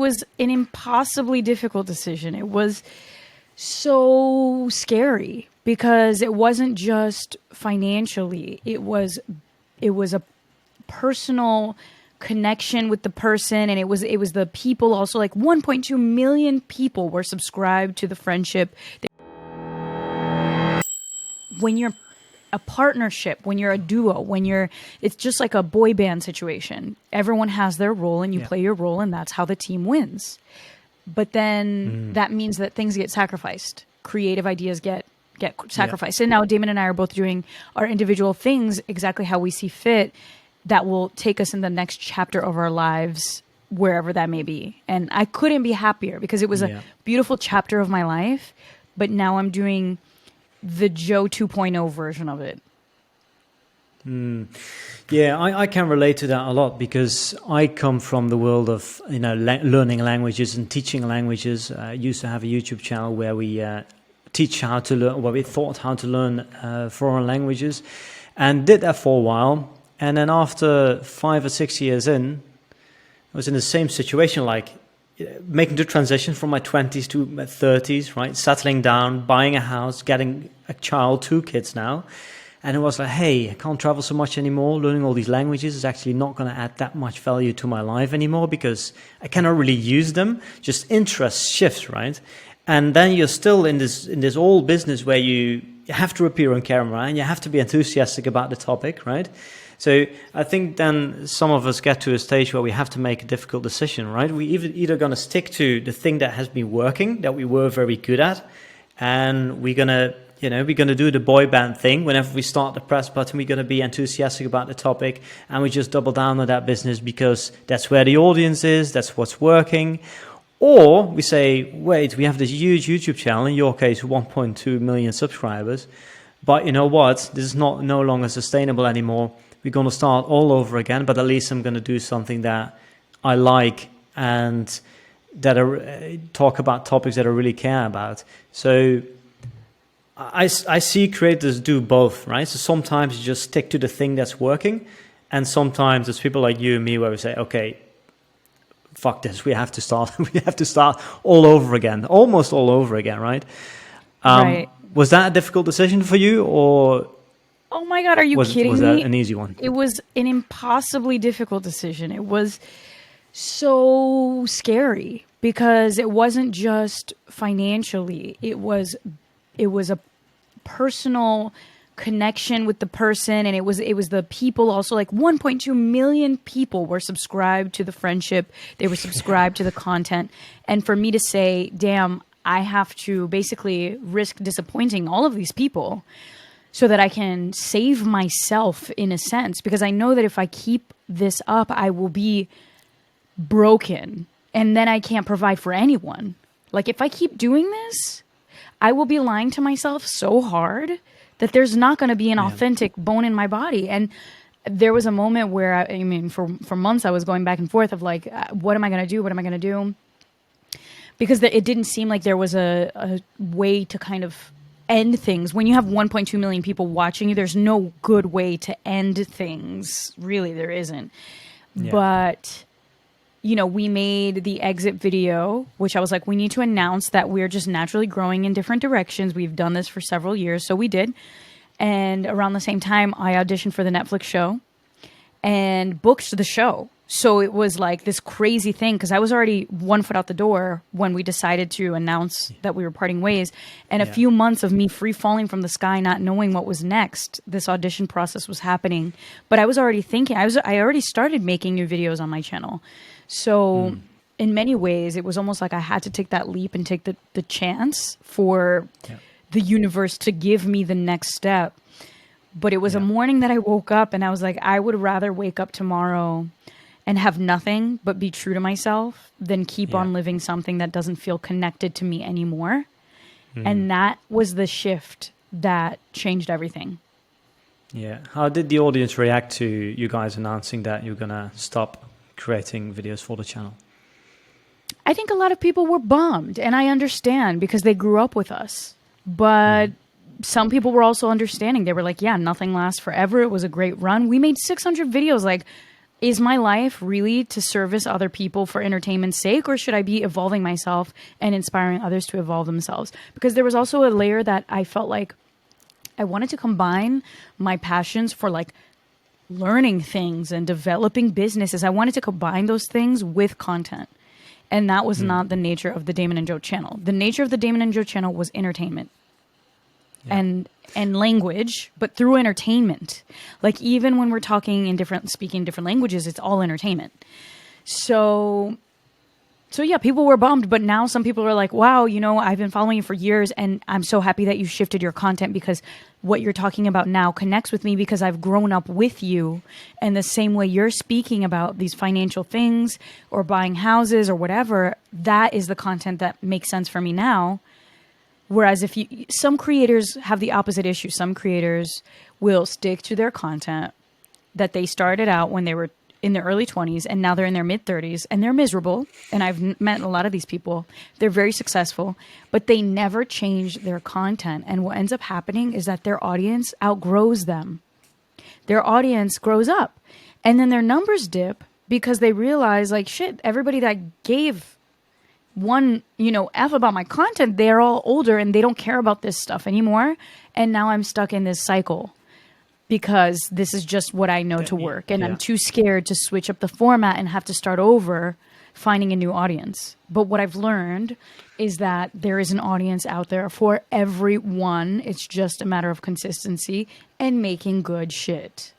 was an impossibly difficult decision. It was so scary because it wasn't just financially. It was a personal connection with the person, and it was the people also. Like 1.2 million people were subscribed to the friendship. When you're a partnership, when you're a duo, it's just like a boy band situation. Everyone has their role and you play your role, and that's how the team wins. But then that means that things get sacrificed. Creative ideas get sacrificed. And now Damon and I are both doing our individual things exactly how we see fit that will take us in the next chapter of our lives, wherever that may be. And I couldn't be happier because it was a beautiful chapter of my life, but now I'm doing the Jo 2.0 version of it. Yeah, I can relate to that a lot because I come from the world of learning languages and teaching languages. I used to have a YouTube channel where we teach how to learn, where we taught how to learn foreign languages, and did that for a while. And then after 5 or 6 years in, I was in the same situation, like making the transition from my 20s to my 30s, right? Settling down, buying a house, getting a child, 2 kids now. And it was like, hey, I can't travel so much anymore. Learning all these languages is actually not going to add that much value to my life anymore because I cannot really use them. Just interest shifts, right? And then you're still in this old business where you have to appear on camera and you have to be enthusiastic about the topic, right? So I think then some of us get to a stage where we have to make a difficult decision, right? We either going to stick to the thing that has been working, that we were very good at, and we're going to do the boy band thing. Whenever we start the press button, we're going to be enthusiastic about the topic, and we just double down on that business because that's where the audience is, that's what's working. Or we say, wait, we have this huge YouTube channel, in your case, 1.2 million subscribers, but you know what? This is no longer sustainable anymore. We're going to start all over again, but at least I'm going to do something that I like and that I talk about topics that I really care about. So I see creators do both, right? So sometimes you just stick to the thing that's working, and sometimes there's people like you and me where we say, okay, fuck this, we have to start all over again, almost all over again, right? Right. Was that a difficult decision for you, or oh my God, are you kidding me? Was that an easy one? It was an impossibly difficult decision. It was so scary because it wasn't just financially. It was a personal connection with the person, and it was the people also. Like 1.2 million people were subscribed to the friendship. They were subscribed to the content. And for me to say, damn, I have to basically risk disappointing all of these people so that I can save myself in a sense, because I know that if I keep this up, I will be broken and then I can't provide for anyone. Like if I keep doing this, I will be lying to myself so hard that there's not going to be an authentic bone in my body. And there was a moment where, for months I was going back and forth of like, what am I going to do? What am I going to do? Because it didn't seem like there was a way to kind of end things. When you have 1.2 million people watching you, there's no good way to end things. Really, there isn't. Yeah. But, we made the exit video, which I was like, we need to announce that we're just naturally growing in different directions. We've done this for several years, so we did. And around the same time, I auditioned for the Netflix show and booked the show. So it was like this crazy thing because I was already 1 foot out the door when we decided to announce that we were parting ways. And a few months of me free falling from the sky, not knowing what was next, this audition process was happening. But I was already thinking, I already started making new videos on my channel. So in many ways, it was almost like I had to take that leap and take the chance for the universe to give me the next step. But it was a morning that I woke up and I was like, I would rather wake up tomorrow and have nothing but be true to myself than keep on living something that doesn't feel connected to me anymore. And that was the shift that changed everything. Yeah. How did the audience react to you guys announcing that you're going to stop creating videos for the channel? I think a lot of people were bummed, and I understand because they grew up with us. But some people were also understanding. They were like, yeah, nothing lasts forever. It was a great run. We made 600 videos. Like, is my life really to service other people for entertainment's sake, or should I be evolving myself and inspiring others to evolve themselves? Because there was also a layer that I felt like I wanted to combine my passions for like learning things and developing businesses. I wanted to combine those things with content. And that was not the nature of the Damon and Jo channel. The nature of the Damon and Jo channel was entertainment. Yeah. And language, but through entertainment. Like even when we're speaking different languages, it's all entertainment. So yeah, people were bummed, but now some people are like, wow, you know, I've been following you for years and I'm so happy that you shifted your content because what you're talking about now connects with me because I've grown up with you. And the same way you're speaking about these financial things or buying houses or whatever, that is the content that makes sense for me now. Whereas some creators have the opposite issue. Some creators will stick to their content that they started out when they were in their early 20s and now they're in their mid 30s and they're miserable. And I've met a lot of these people. They're very successful, but they never change their content. And what ends up happening is that their audience outgrows them. Their audience grows up and then their numbers dip because they realize like, shit, everybody that gave one, you know, F about my content, they're all older and they don't care about this stuff anymore. And now I'm stuck in this cycle because this is just what I know to work. And I'm too scared to switch up the format and have to start over finding a new audience. But what I've learned is that there is an audience out there for everyone. It's just a matter of consistency and making good shit.